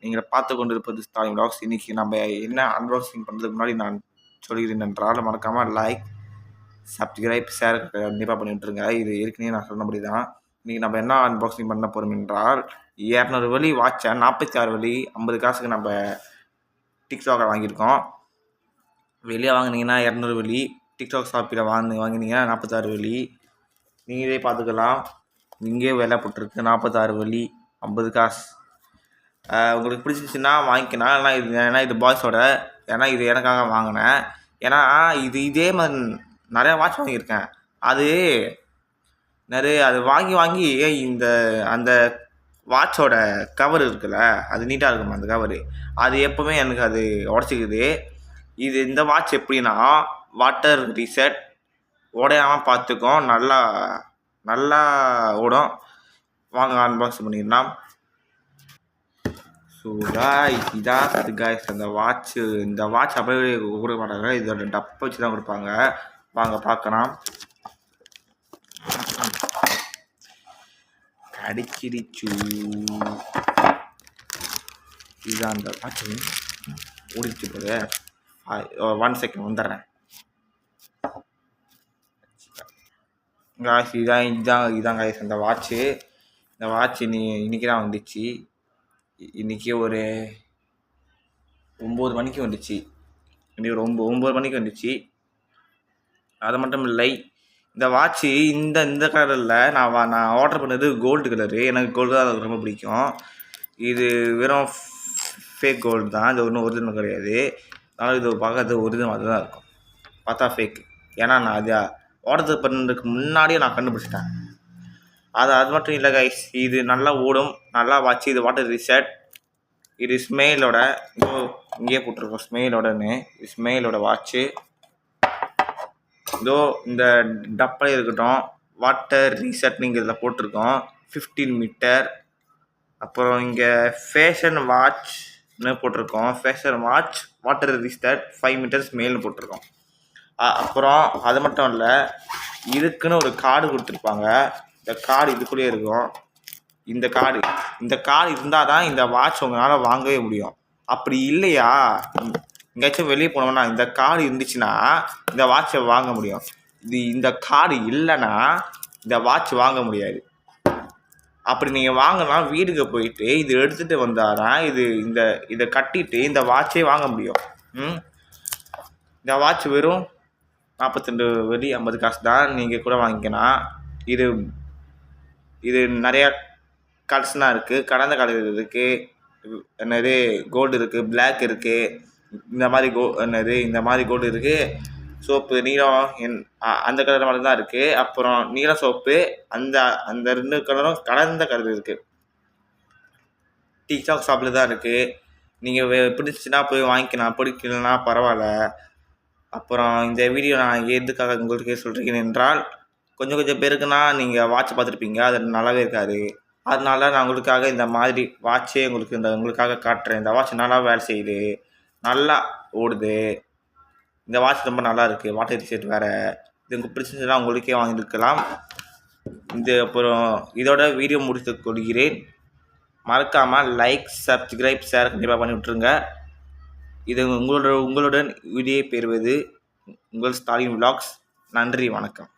நீங்கள் பார்த்து கொண்டிருப்பது ஸ்டாலின் விலாக்ஸ். இன்றைக்கி நம்ம என்ன அன்பாக்சிங் பண்ணுறதுக்கு முன்னாடி நான் சொல்கிறேன் என்றால், மறக்காமல் லைக், சப்ஸ்கிரைப், ஷேர் கண்டிப்பாக பண்ணிவிட்டுருங்க. இது ஏற்கனவே நான் சொன்னபடி தான். இன்றைக்கி நம்ம என்ன அன்பாக்சிங் பண்ண போகிறோம் என்றால், 200 வெள்ளி வாட்சை 46 வெள்ளி 50 காசுக்கு நம்ம டிக்டாக்கில் வாங்கியிருக்கோம். வெளியே வாங்கினீங்கன்னா 200 வெள்ளி, டிக்டாக் ஷாப்பில் வாங்கினீங்கன்னா 46 வெள்ளி. நீங்களே பார்த்துக்கலாம், இங்கே விலை போட்டிருக்கு 46 வெள்ளி 50 காசு. உங்களுக்கு பிடிச்சிச்சின்னா வாங்கிக்கலாம். ஏன்னா இது பாய்ஸோட, ஏன்னா இது எனக்காக வாங்கினேன். ஏன்னா இதே மாதிரி நிறையா வாட்ச் வாங்கியிருக்கேன். அது வாங்கி அந்த வாட்சோட கவர் இருக்குல்ல, அது நீட்டாக இருக்குமா அந்த கவரு, அது எப்போவுமே எனக்கு அது உடச்சிக்குது. இந்த வாட்ச் எப்படின்னா வாட்டர் ரீசெட், உடையாமல் பார்த்துக்கும், நல்லா ஓடும். வாங்க அன்பாக்சிங் பண்ணிடலாம். ஸோ இதான் காய்ஸ் அந்த வாட்ச்சு. இந்த வாட்ச் அப்படியே கொடுக்க மாட்டாங்க, இதோட டப்பை வச்சு தான் கொடுப்பாங்க. வாங்க பார்க்கலாம். அடிச்சிருச்சு. இதுதான் அந்த வாட்ச். ஓடிச்சு போது 1 செகண்ட் வந்துடுறேன். காய்ஸ் இதான் காய்ஸ் அந்த வாட்ச்சு. இந்த வாட்ச் இன்றைக்கி தான் வந்துச்சு. இன்றைக்கி ஒரு 9 மணிக்கு வந்துச்சு. இன்றைக்கி ஒரு 9 மணிக்கு வந்துச்சு. அது மட்டும் இல்லை, இந்த வாட்ச்சு இந்த கலரில் நான் ஆர்டர் பண்ணது கோல்டு கலரு. எனக்கு கோல்டு தான் எனக்கு ரொம்ப பிடிக்கும். இது வெறும் ஃபேக் கோல்டு தான், இது ஒன்றும் ஒரிஜினல் கிடையாது. அதனால் இது பார்க்கறது ஒரிஜினல் மாதிரி தான் இருக்கும், பார்த்தா ஃபேக்கு. ஏன்னா நான் அதை ஆர்டர் பண்ணுறதுக்கு முன்னாடியே நான் கண்டுபிடிச்சிட்டேன். அது மட்டும் இல்லை கைஸ், இது நல்லா ஓடும், நல்லா வாட்ச். இது வாட்டர் ரீசெட். இது ஸ்மெயிலோட, இங்கே போட்டிருக்கோம் ஸ்மெயிலோடன்னு. இது ஸ்மெயிலோட வாட்ச்சு. இந்த டப்பை இருக்கட்டும், வாட்டர் ரீசெட்னு இதில் போட்டிருக்கோம். 15 மீட்டர். அப்புறம் இங்கே ஃபேஷன் வாட்ச்னு போட்டிருக்கோம். Fashion watch water resist 5 meters மேல்னு போட்டிருக்கோம். அப்புறம் அது மட்டும் இல்லை, இதுக்குன்னு ஒரு கார்டு கொடுத்துருப்பாங்க. இந்த கார்டு இதுக்குள்ளேயே இருக்கும். இந்த கார்டு இருந்தால் தான் இந்த வாட்ச் உங்களால் வாங்கவே முடியும். அப்படி இல்லையா, எங்கேயாச்சும் வெளியே போனோம்னா இந்த கார்டு இருந்துச்சுன்னா இந்த வாட்சை வாங்க முடியும். இந்த கார்டு இல்லைன்னா இந்த வாட்ச் வாங்க முடியாது. அப்படி நீங்கள் வாங்கினா வீட்டுக்கு போயிட்டு இது எடுத்துகிட்டு வந்தாதான் இதை கட்டிட்டு இந்த வாட்சே வாங்க முடியும். இந்த வாட்ச் வெறும் 42 வெள்ளி 50 காசு தான். நீங்கள் கூட வாங்கிக்கலாம். இது நிறையா கலர்ஸ்லாம் இருக்குது. கடந்த கலர் இருக்குது, என்னது கோல்டு இருக்குது, பிளாக் இருக்குது, இந்த மாதிரி கோல்டு இருக்குது. சோப்பு நீலம் அந்த கலர் மாதிரி தான் இருக்குது. அப்புறம் நீலம் சோப்பு அந்த 2 கலரும் கலந்த கலர் இருக்குது. டிக்டாக் ஷாப்பில் தான் இருக்குது. நீங்கள் பிடிச்சின்னா போய் வாங்கிக்கலாம், பிடிக்கலன்னா பரவாயில்ல. அப்புறம் இந்த வீடியோ நான் எதுக்காக உங்களுக்கு சொல்கிறேன் என்றால், கொஞ்சம் பேருக்குன்னா நீங்கள் வாட்ச் பார்த்துருப்பீங்க, அது நல்லாவே இருக்காது. அதனால நான் உங்களுக்காக இந்த மாதிரி வாட்சே உங்களுக்காக காட்டுறேன். இந்த வாட்ச் நல்லா வேலை செய்யுது, நல்லா ஓடுது. இந்த வாட்ச் ரொம்ப நல்லா இருக்குது, வாட்டர் ரீசெட் வேறு. இது உங்களுக்கு பிடிச்சிருந்துச்சுன்னா உங்களுக்கே வாங்கியிருக்கலாம். அப்புறம் இதோட வீடியோ முடித்து கொள்கிறேன். மறக்காமல் லைக், சப்ஸ்கிரைப், ஷேர் கண்டிப்பாக பண்ணி விட்ருங்க. இது உங்களுடன் வீடியோ பெறுவது உங்கள் ஸ்டாலின் விலாக்ஸ். நன்றி, வணக்கம்.